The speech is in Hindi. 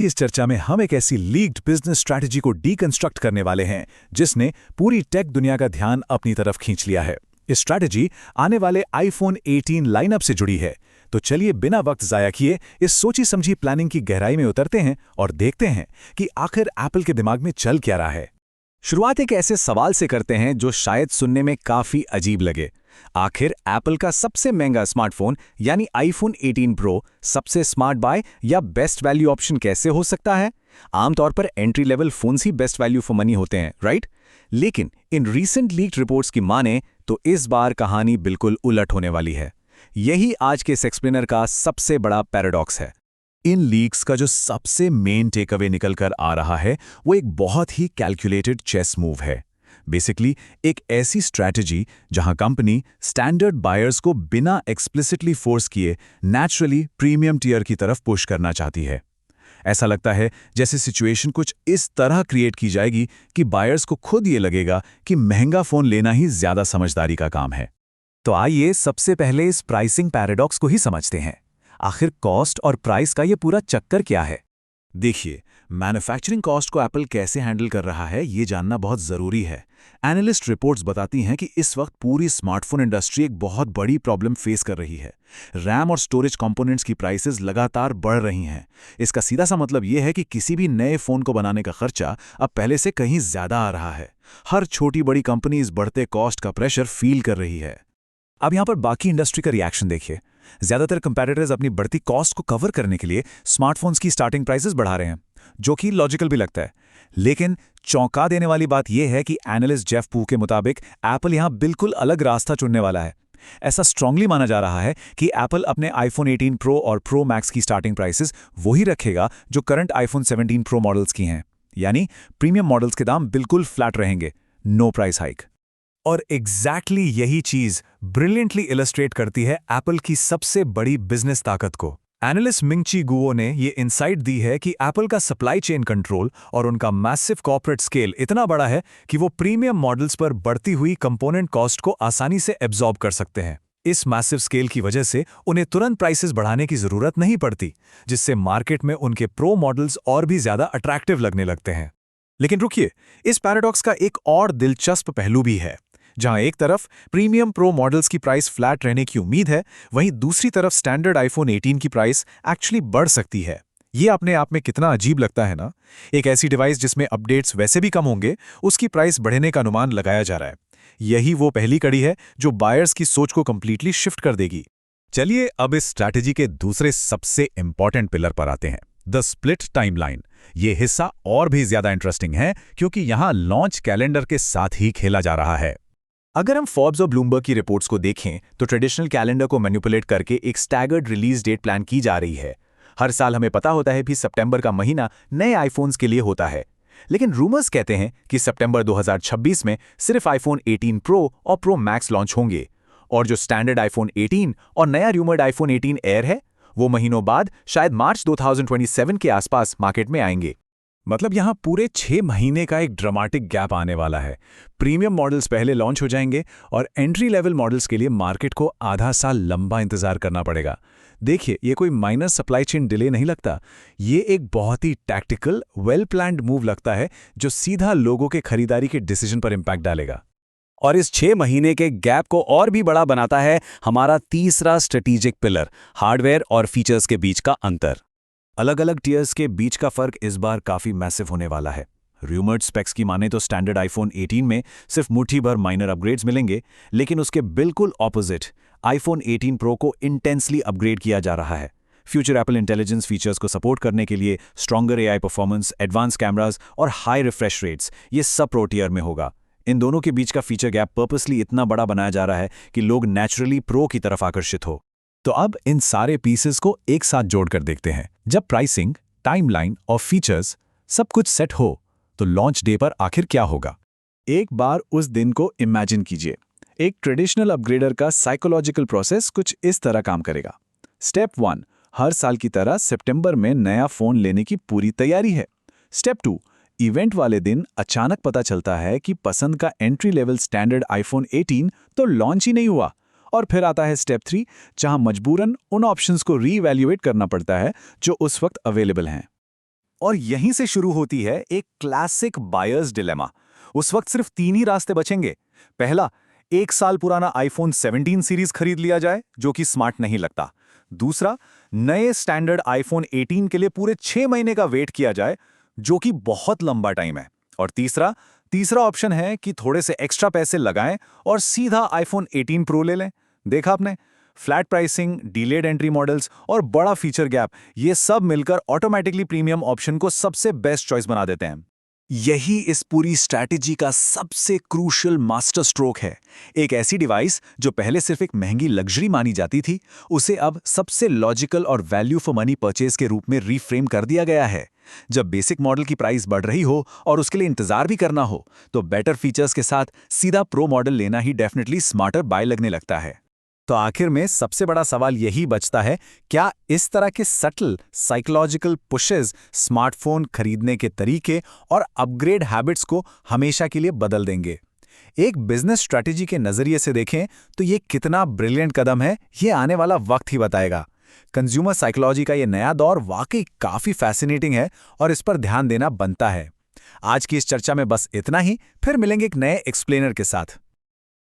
इस चर्चा में हम एक ऐसी लीक्ड बिजनेस स्ट्रैटेजी को डीकंस्ट्रक्ट करने वाले हैं जिसने पूरी टेक दुनिया का ध्यान अपनी तरफ खींच लिया है। इस स्ट्रैटेजी आने वाले आईफोन 18 लाइनअप से जुड़ी है। तो चलिए बिना वक्त जाया किए इस सोची समझी प्लानिंग की गहराई में उतरते हैं और देखते हैं कि आखिर एप्पल के दिमाग में चल क्या रहा है। शुरुआत एक ऐसे सवाल से करते हैं जो शायद सुनने में काफी अजीब लगे। आखिर एप्पल का सबसे महंगा स्मार्टफोन यानी आईफोन 18 प्रो सबसे स्मार्ट बाय या बेस्ट वैल्यू ऑप्शन कैसे हो सकता है? आमतौर पर entry level phones he best value for money होते हैं, राइट? लेकिन इन रीसेंट लीक्ड रिपोर्ट्स की माने तो इस बार कहानी बिल्कुल उलट होने वाली है। यही आज के इस एक्सप्लेनर का सबसे बड़ा पैराडॉक्स है। इन लीक्स का जो सबसे मेन टेकअवे निकल कर आ रहा है वो एक बहुत ही कैलकुलेटेड चेस मूव है। बेसिकली एक ऐसी स्ट्रैटेजी जहां कंपनी स्टैंडर्ड बायर्स को बिना एक्सप्लिसिटली फोर्स किए नेचुरली प्रीमियम टियर की तरफ पुश करना चाहती है। ऐसा लगता है जैसे सिचुएशन कुछ इस तरह क्रिएट की जाएगी कि बायर्स को खुद ये लगेगा कि महंगा फोन लेना ही ज्यादा समझदारी का काम है। तो आइए सबसे पहले इस प्राइसिंग पैराडॉक्स को ही समझते हैं। आखिर कॉस्ट और प्राइस का ये पूरा चक्कर क्या है? देखिए, मैन्युफैक्चरिंग कॉस्ट को एप्पल कैसे हैंडल कर रहा है ये जानना बहुत ज़रूरी है। एनालिस्ट रिपोर्ट्स बताती हैं कि इस वक्त पूरी स्मार्टफोन इंडस्ट्री एक बहुत बड़ी प्रॉब्लम फेस कर रही है। रैम और स्टोरेज कंपोनेंट्स की प्राइसेस लगातार बढ़ रही हैं। इसका सीधा सा मतलब ये है कि किसी भी नए फ़ोन को बनाने का खर्चा अब पहले से कहीं ज़्यादा आ रहा है। हर छोटी बड़ी कंपनी इस बढ़ते कॉस्ट का प्रेशर फील कर रही है। अब यहाँ पर बाकी इंडस्ट्री का रिएक्शन देखिए। ज्यादातर कंपैरेटर्स अपनी बढ़ती कॉस्ट को कवर करने के लिए स्मार्टफोन्स की स्टार्टिंग प्राइसेस बढ़ा रहे हैं, जो कि लॉजिकल भी लगता है। लेकिन चौंका देने वाली बात यह है कि एनालिस्ट जेफ पू के मुताबिक एप्पल यहाँ बिल्कुल अलग रास्ता चुनने वाला है। ऐसा स्ट्रांगली माना जा रहा है कि एप्पल अपने आईफोन 18 प्रो और प्रो मैक्स की स्टार्टिंग प्राइसेस वही रखेगा जो करंट आईफोन 17 प्रो मॉडल्स की हैं, यानी प्रीमियम मॉडल्स के दाम बिल्कुल फ्लैट रहेंगे, नो प्राइस हाइक। और एग्जैक्टली यही चीज ब्रिलियंटली इलस्ट्रेट करती है एप्पल की सबसे बड़ी बिजनेस ताकत को। एनालिस्ट मिंग-ची गुओ ने ये इंसाइट दी है कि एप्पल का सप्लाई चेन कंट्रोल और उनका मैसिव कॉर्पोरेट स्केल इतना बड़ा है कि वो प्रीमियम मॉडल्स पर बढ़ती हुई कंपोनेंट कॉस्ट को आसानी से एब्जॉर्ब कर सकते हैं। इस मैसिव स्केल की वजह से उन्हें तुरंत प्राइसेस बढ़ाने की जरूरत नहीं पड़ती, जिससे मार्केट में उनके प्रो मॉडल्स और भी ज्यादा अट्रैक्टिव लगने लगते हैं। लेकिन रुकिए, इस पैराडॉक्स का एक और दिलचस्प पहलू भी है। जहां एक तरफ प्रीमियम प्रो मॉडल्स की प्राइस फ्लैट रहने की उम्मीद है, वहीं दूसरी तरफ स्टैंडर्ड आईफोन 18 की प्राइस एक्चुअली बढ़ सकती है। ये अपने आप में कितना अजीब लगता है ना? एक ऐसी डिवाइस जिसमें अपडेट्स वैसे भी कम होंगे, उसकी प्राइस बढ़ने का अनुमान लगाया जा रहा है। यही वो पहली कड़ी है जो बायर्स की सोच को कंप्लीटली शिफ्ट कर देगी। चलिए अब इस स्ट्रैटेजी के दूसरे सबसे इंपॉर्टेंट पिलर पर आते हैं, द स्प्लिट टाइमलाइन। ये हिस्सा और भी ज्यादा इंटरेस्टिंग है क्योंकि यहां लॉन्च कैलेंडर के साथ ही खेला जा रहा है। अगर हम फोर्ब्स और ब्लूमबर्ग की रिपोर्ट्स को देखें तो ट्रेडिशनल कैलेंडर को मैनिपुलेट करके एक स्टैगर्ड रिलीज डेट प्लान की जा रही है। हर साल हमें पता होता है कि सितंबर का महीना नए आईफोन्स के लिए होता है, लेकिन रूमर्स कहते हैं कि सितंबर 2026 में सिर्फ आईफोन 18 प्रो और प्रो मैक्स लॉन्च होंगे, और जो स्टैंडर्ड आईफोन 18 और नया रूमर्ड आईफोन 18 एयर है वो महीनों बाद शायद मार्च 2027 के आसपास मार्केट में आएंगे। मतलब यहां पूरे 6 महीने का एक ड्रामेटिक गैप आने वाला है। प्रीमियम मॉडल्स पहले लॉन्च हो जाएंगे और एंट्री लेवल मॉडल्स के लिए मार्केट को आधा साल लंबा इंतजार करना पड़ेगा। देखिए, ये कोई माइनर सप्लाई चेन डिले नहीं लगता, ये एक बहुत ही टैक्टिकल वेल प्लान्ड मूव लगता है जो सीधा लोगों के खरीदारी के डिसीजन पर इंपैक्ट डालेगा। और इस 6 महीने के गैप को और भी बड़ा बनाता है हमारा तीसरा स्ट्रेटेजिक पिलर, हार्डवेयर और फीचर्स के बीच का अंतर। अलग अलग टियर्स के बीच का फर्क इस बार काफी मैसिव होने वाला है। रूमर्ड स्पेक्स की माने तो स्टैंडर्ड आईफोन 18 में सिर्फ मुट्ठी भर माइनर अपग्रेड्स मिलेंगे, लेकिन उसके बिल्कुल ऑपोजिट आईफोन 18 प्रो को इंटेंसली अपग्रेड किया जा रहा है। फ्यूचर एप्पल इंटेलिजेंस फीचर्स को सपोर्ट करने के लिए stronger AI performance, advance cameras और हाई रिफ्रेश रेट्स, ये सब प्रो टियर में होगा। इन दोनों के बीच का फीचर गैप पर्पसली इतना बड़ा बनाया जा रहा है कि लोग नेचुरली प्रो की तरफ आकर्षित हो। तो अब इन सारे पीसेस को एक साथ जोड़कर देखते हैं। जब प्राइसिंग, टाइमलाइन और फीचर्स सब कुछ सेट हो तो लॉन्च डे पर आखिर क्या होगा? एक बार उस दिन को इमेजिन कीजिए। एक ट्रेडिशनल अपग्रेडर का साइकोलॉजिकल प्रोसेस कुछ इस तरह काम करेगा। स्टेप 1, हर साल की तरह सितंबर में नया फोन लेने की पूरी तैयारी है। स्टेप 2, इवेंट वाले दिन अचानक पता चलता है कि पसंद का एंट्री लेवल स्टैंडर्ड आईफोन 18 तो लॉन्च ही नहीं हुआ। और फिर आता है स्टेप 3, जहां मजबूरन उन ऑप्शंस को रीवैल्यूएट करना पड़ता है जो उस वक्त अवेलेबल हैं। और यहीं से शुरू होती है एक क्लासिक बायर्स डिलेमा। उस वक्त सिर्फ 3 ही रास्ते बचेंगे। पहला, 1 साल पुराना आईफोन 17 सीरीज खरीद लिया जाए, जो कि स्मार्ट नहीं लगता। दूसरा, नए स्टैंडर्ड आईफोन 18 के लिए पूरे 6 महीने का वेट किया जाए, जो कि बहुत लंबा टाइम है। और तीसरा ऑप्शन है कि थोड़े से एक्स्ट्रा पैसे लगाएं और सीधा आईफोन 18 प्रो ले लें। देखा आपने, flat pricing, delayed entry models और बड़ा फीचर गैप, ये सब मिलकर ऑटोमेटिकली प्रीमियम ऑप्शन को सबसे बेस्ट चॉइस बना देते हैं। यही इस पूरी स्ट्रैटेजी का सबसे क्रूशियल मास्टर स्ट्रोक है। एक ऐसी डिवाइस जो पहले सिर्फ एक महंगी लग्जरी मानी जाती थी, उसे अब सबसे लॉजिकल और वैल्यू फॉर मनी परचेज के रूप में रीफ्रेम कर दिया गया है। जब बेसिक मॉडल की प्राइस बढ़ रही हो और उसके लिए इंतजार भी करना हो, तो बेटर फीचर्स के साथ सीधा प्रो मॉडल लेना ही डेफिनेटली स्मार्टर बाय लगने लगता है। तो आखिर में सबसे बड़ा सवाल यही बचता है, क्या इस तरह के सटल साइकोलॉजिकल पुशेस स्मार्टफोन खरीदने के तरीके और अपग्रेड हैबिट्स को हमेशा के लिए बदल देंगे? एक बिजनेस स्ट्रैटेजी के नजरिए से देखें तो ये कितना ब्रिलियंट कदम है, ये आने वाला वक्त ही बताएगा। कंज्यूमर साइकोलॉजी का ये नया दौर वाकई काफी फैसिनेटिंग है और इस पर ध्यान देना बनता है। आज की इस चर्चा में बस इतना ही, फिर मिलेंगे एक नए एक्सप्लेनर के साथ।